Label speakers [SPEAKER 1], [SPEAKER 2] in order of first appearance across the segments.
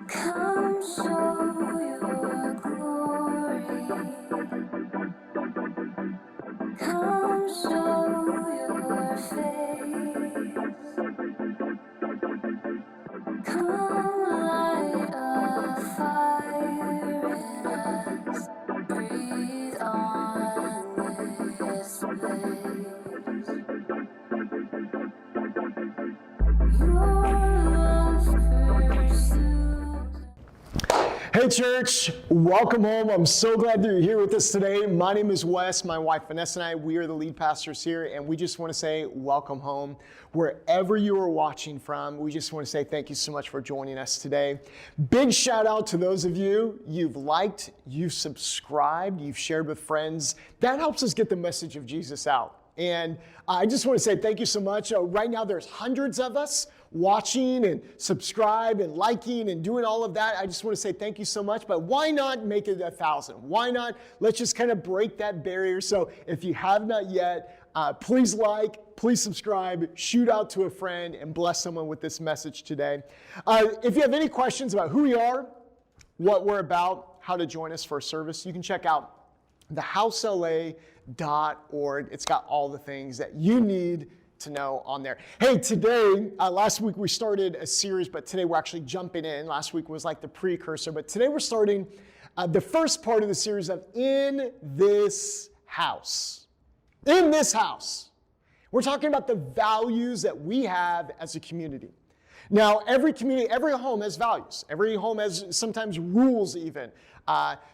[SPEAKER 1] Come show your glory. Come show your face. Come light a fire in us. Breathe on this place. Your love pursues.
[SPEAKER 2] Hey church, welcome home. I'm so glad that you're here with us today. My name is Wes, my wife Vanessa and I, we are the lead pastors here, and we just want to say welcome home. Wherever you are watching from, we just want to say thank you so much for joining us today. Big shout out to those of you, you've liked, you've subscribed, you've shared with friends. That helps us get the message of Jesus out. And I just want to say thank you so much. Right now there's hundreds of us watching and subscribe and liking and doing all of that. I just want to say thank you so much, but why not make it 1,000? Why not? Let's just kind of break that barrier. So if you have not yet, please like, please subscribe, shoot out to a friend, and bless someone with this message today. If you have any questions about who we are, what we're about, how to join us for a service, you can check out thehousela.org. It's got all the things that you need to know on there. Hey, today, last week we started a series, but today we're actually jumping in. Last week was like the precursor, but today we're starting the first part of the series of In This House. In this house. We're talking about the values that we have as a community. Now, every community, every home has values. Every home has sometimes rules even.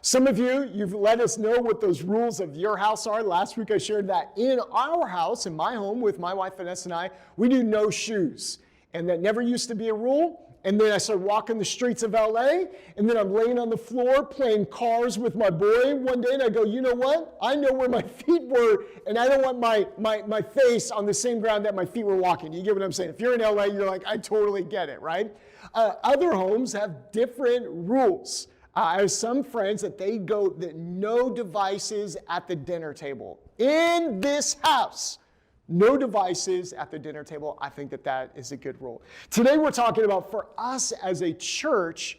[SPEAKER 2] Some of you, you've let us know what those rules of your house are. Last week I shared that in our house, in my home with my wife Vanessa and I, we do no shoes. And that never used to be a rule. And then I started walking the streets of LA, and then I'm laying on the floor playing cars with my boy one day, and I go, you know what? I know where my feet were, and I don't want my face on the same ground that my feet were walking. You get what I'm saying? If you're in LA, you're like, I totally get it, right? Other homes have different rules. I have some friends that they go that no devices at the dinner table. In this house. No devices at the dinner table. I think that is a good rule. Today we're talking about, for us as a church,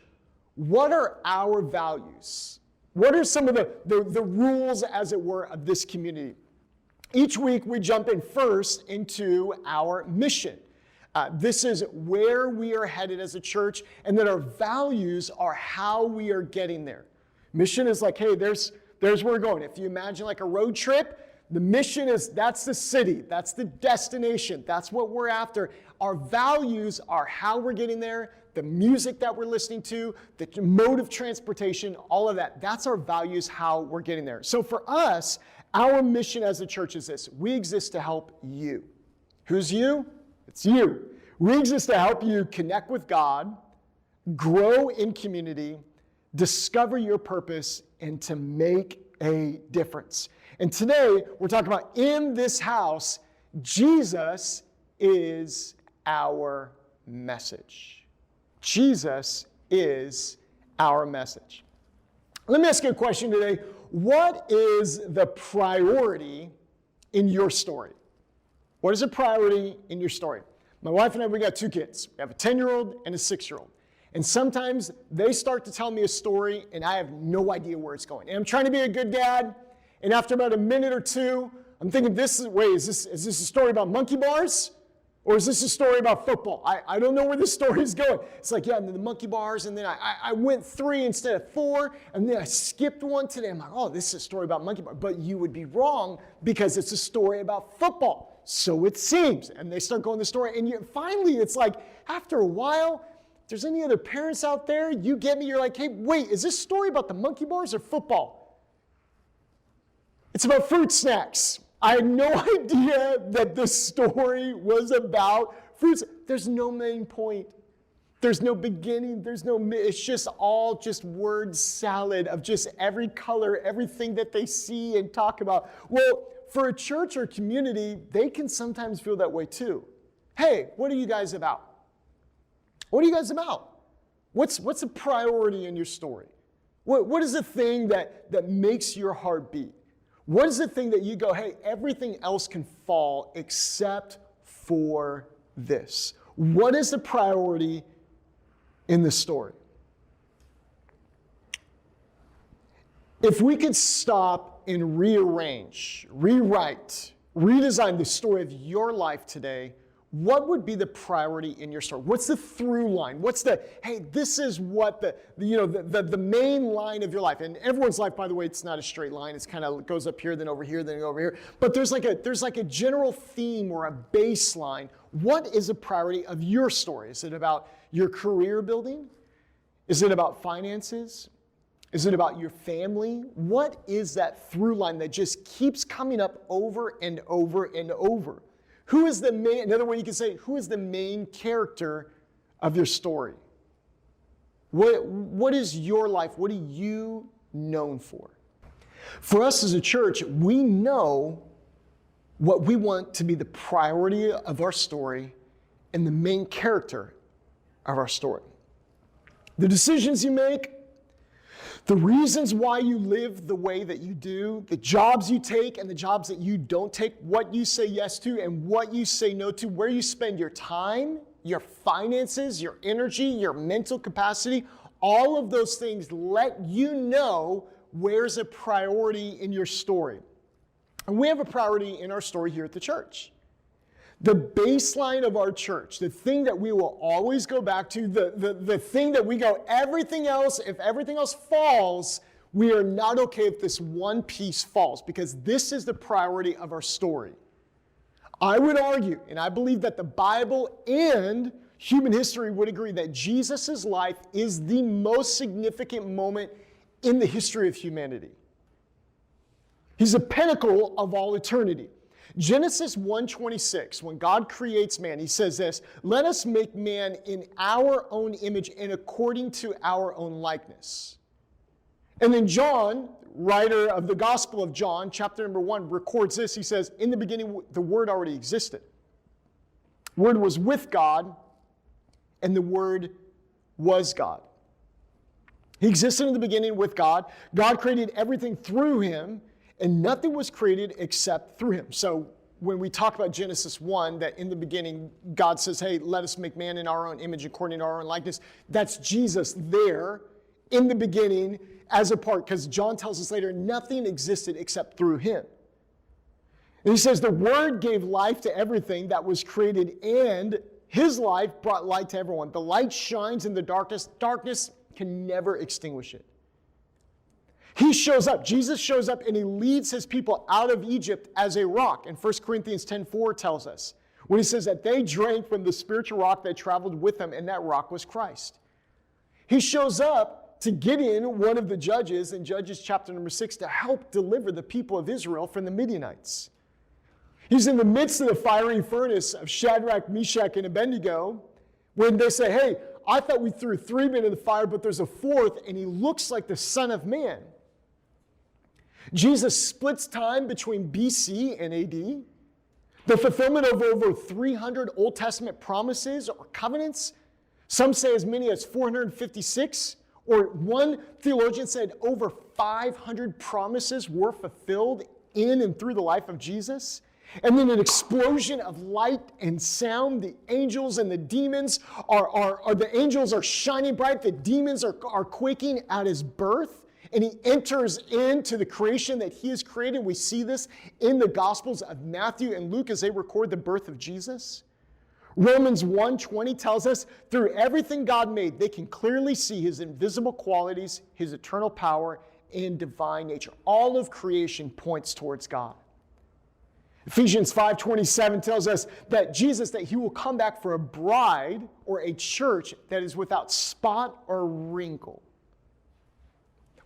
[SPEAKER 2] what are our values? What are some of the rules, as it were, of this community? Each week we jump in first into our mission. This is where we are headed as a church, and then our values are how we are getting there. Mission is like, hey, there's where we're going. If you imagine like a road trip, the mission is, that's the city, that's the destination, that's what we're after. Our values are how we're getting there, the music that we're listening to, the mode of transportation, all of that. That's our values, how we're getting there. So for us, our mission as a church is this. We exist to help you. Who's you? It's you. We exist to help you connect with God, grow in community, discover your purpose, and to make a difference. And today, we're talking about in this house, Jesus is our message. Jesus is our message. Let me ask you a question today. What is the priority in your story? What is a priority in your story? My wife and I, we got two kids. We have a 10-year-old and a 6-year-old. And sometimes they start to tell me a story, and I have no idea where it's going. And I'm trying to be a good dad. And after about a minute or two, I'm thinking, is this a story about monkey bars? Or is this a story about football? I don't know where this story is going. It's like, yeah, and then the monkey bars, and then I went 3 instead of 4, and then I skipped one today. I'm like, oh, this is a story about monkey bars. But you would be wrong, because it's a story about football. So it seems. And they start going the story, and finally it's like, after a while, if there's any other parents out there, you get me, you're like, hey, wait, is this story about the monkey bars or football? It's about fruit snacks. I had no idea that this story was about fruits. There's no main point. There's no beginning. There's no mid. It's just all just word salad of just every color, everything that they see and talk about. Well, for a church or community, they can sometimes feel that way too. Hey, what are you guys about? What are you guys about? What's a priority in your story? What is the thing that makes your heart beat? What is the thing that you go, hey, everything else can fall except for this? What is the priority in the story? If we could stop and rearrange, rewrite, redesign the story of your life today, what would be the priority in your story? What's the through line? What's the, hey, this is what the main line of your life. And everyone's life, by the way, it's not a straight line. It's kind of goes up here, then over here, then over here. But there's like a general theme or a baseline. What is a priority of your story? Is it about your career building? Is it about finances? Is it about your family? What is that through line that just keeps coming up over and over and over? Who is the main, another way you can say, who is the main character of your story? What is your life? What are you known for? For us as a church, we know what we want to be the priority of our story and the main character of our story. The decisions you make, the reasons why you live the way that you do, the jobs you take and the jobs that you don't take, what you say yes to and what you say no to, where you spend your time, your finances, your energy, your mental capacity, all of those things let you know where's a priority in your story. And we have a priority in our story here at the church. The baseline of our church, the thing that we will always go back to, the thing that we go, everything else, if everything else falls, we are not okay if this one piece falls, because this is the priority of our story. I would argue, and I believe that the Bible and human history would agree that Jesus' life is the most significant moment in the history of humanity. He's the pinnacle of all eternity. Genesis 1:26, when God creates man, he says this, let us make man in our own image and according to our own likeness. And then John, writer of the Gospel of John, chapter number 1, records this. He says, in the beginning, the Word already existed. Word was with God, and the Word was God. He existed in the beginning with God. God created everything through him, and nothing was created except through him. So when we talk about Genesis 1, that in the beginning, God says, hey, let us make man in our own image according to our own likeness. That's Jesus there in the beginning as a part, because John tells us later, nothing existed except through him. And he says the Word gave life to everything that was created, and his life brought light to everyone. The light shines in the darkness. Darkness can never extinguish it. He shows up, Jesus shows up, and he leads his people out of Egypt as a rock. And 1 Corinthians 10:4 tells us, when he says that they drank from the spiritual rock that traveled with them, and that rock was Christ. He shows up to Gideon, one of the judges, in Judges chapter number 6, to help deliver the people of Israel from the Midianites. He's in the midst of the fiery furnace of Shadrach, Meshach, and Abednego, when they say, hey, I thought we threw 3 men in the fire, but there's a fourth, and he looks like the Son of Man. Jesus splits time between BC and AD. The fulfillment of over 300 Old Testament promises or covenants. Some say as many as 456. Or one theologian said over 500 promises were fulfilled in and through the life of Jesus. And then an explosion of light and sound. The angels and the demons the angels are shining bright. The demons are quaking at his birth. And he enters into the creation that he has created. We see this in the Gospels of Matthew and Luke as they record the birth of Jesus. Romans 1:20 tells us, through everything God made, they can clearly see his invisible qualities, his eternal power, and divine nature. All of creation points towards God. Ephesians 5:27 tells us that Jesus, that he will come back for a bride or a church that is without spot or wrinkle.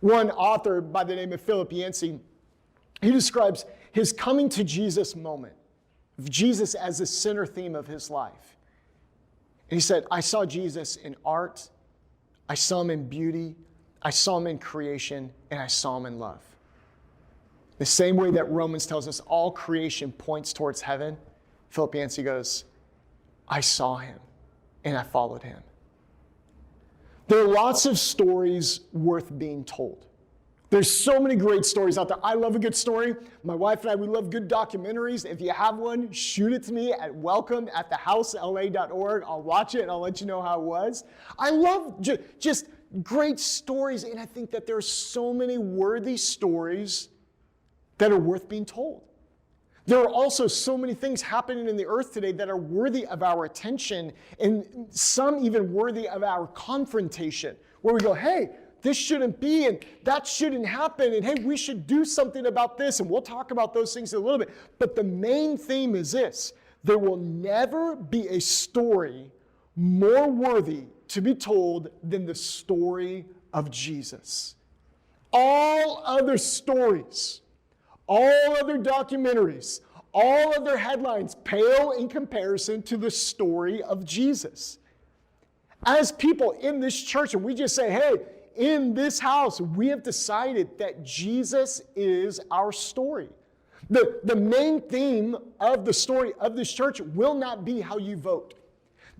[SPEAKER 2] One author by the name of Philip Yancey, he describes his coming to Jesus moment, Jesus as the center theme of his life. And he said, I saw Jesus in art, I saw him in beauty, I saw him in creation, and I saw him in love. The same way that Romans tells us all creation points towards heaven, Philip Yancey goes, I saw him and I followed him. There are lots of stories worth being told. There's so many great stories out there. I love a good story. My wife and I, we love good documentaries. If you have one, shoot it to me at welcome@thehousela.org. I'll watch it and I'll let you know how it was. I love just great stories, and I think that there are so many worthy stories that are worth being told. There are also so many things happening in the earth today that are worthy of our attention, and some even worthy of our confrontation, where we go, hey, this shouldn't be, and that shouldn't happen, and hey, we should do something about this, and we'll talk about those things in a little bit. But the main theme is this: there will never be a story more worthy to be told than the story of Jesus. All other stories, all other documentaries, all other headlines pale in comparison to the story of Jesus. As people in this church, and we just say, hey, in this house, we have decided that Jesus is our story. The main theme of the story of this church will not be how you vote.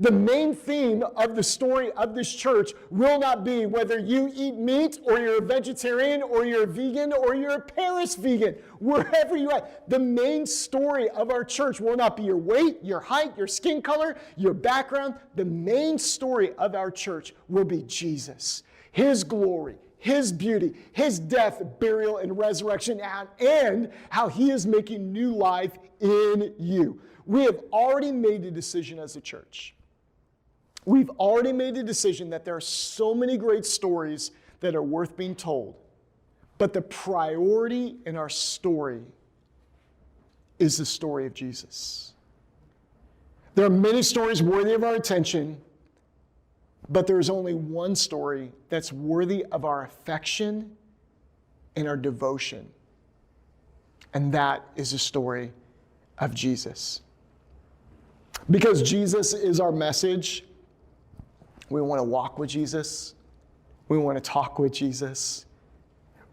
[SPEAKER 2] The main theme of the story of this church will not be whether you eat meat or you're a vegetarian or you're a vegan or you're a Paris vegan, wherever you're at. The main story of our church will not be your weight, your height, your skin color, your background. The main story of our church will be Jesus, His glory, His beauty, His death, burial, and resurrection, and how He is making new life in you. We have already made a decision as a church. We've already made a decision that there are so many great stories that are worth being told. But the priority in our story is the story of Jesus. There are many stories worthy of our attention, but there's only one story that's worthy of our affection and our devotion. And that is the story of Jesus. Because Jesus is our message, we want to walk with Jesus. We want to talk with Jesus.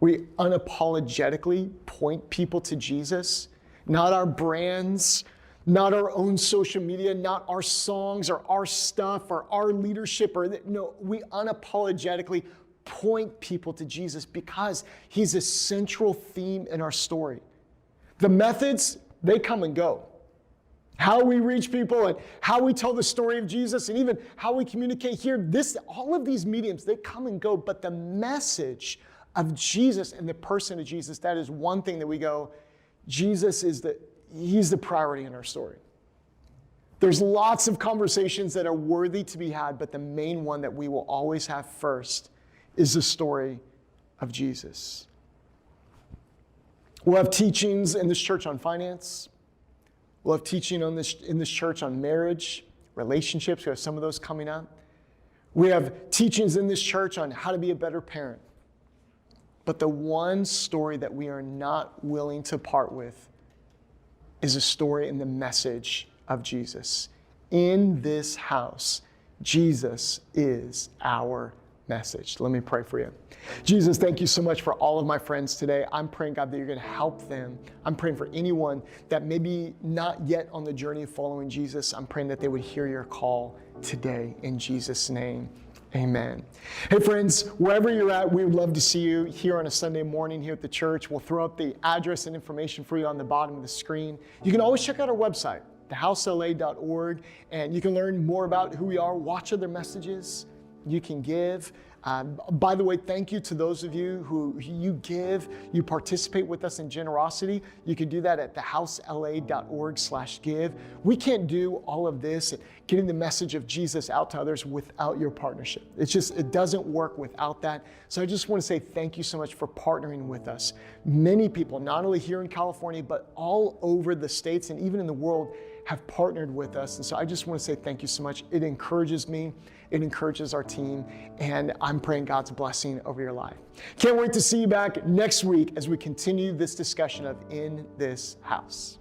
[SPEAKER 2] We unapologetically point people to Jesus, not our brands, not our own social media, not our songs or our stuff or our leadership. No, we unapologetically point people to Jesus because He's a central theme in our story. The methods, they come and go. How we reach people and how we tell the story of Jesus and even how we communicate here, all of these mediums, they come and go, but the message of Jesus and the person of Jesus, that is one thing that we go, Jesus He's the priority in our story. There's lots of conversations that are worthy to be had, but the main one that we will always have first is the story of Jesus. We'll have teachings in this church on finance. We'll have teaching in this church on marriage, relationships. We have some of those coming up. We have teachings in this church on how to be a better parent. But the one story that we are not willing to part with is a story in the message of Jesus. In this house, Jesus is our message. Let me pray for you. Jesus, thank you so much for all of my friends today. I'm praying, God, that you're going to help them. I'm praying for anyone that may be not yet on the journey of following Jesus. I'm praying that they would hear your call today in Jesus' name. Amen. Hey friends, wherever you're at, we would love to see you here on a Sunday morning here at the church. We'll throw up the address and information for you on the bottom of the screen. You can always check out our website, thehousela.org, and you can learn more about who we are, watch other messages. You can give. By the way, thank you to those of you who you give, you participate with us in generosity. You can do that at thehousela.org/give. We can't do all of this, getting the message of Jesus out to others without your partnership. It doesn't work without that. So I just want to say thank you so much for partnering with us. Many people, not only here in California, but all over the states and even in the world, have partnered with us. And so I just want to say thank you so much. It encourages me. It encourages our team. And I'm praying God's blessing over your life. Can't wait to see you back next week as we continue this discussion of In This House.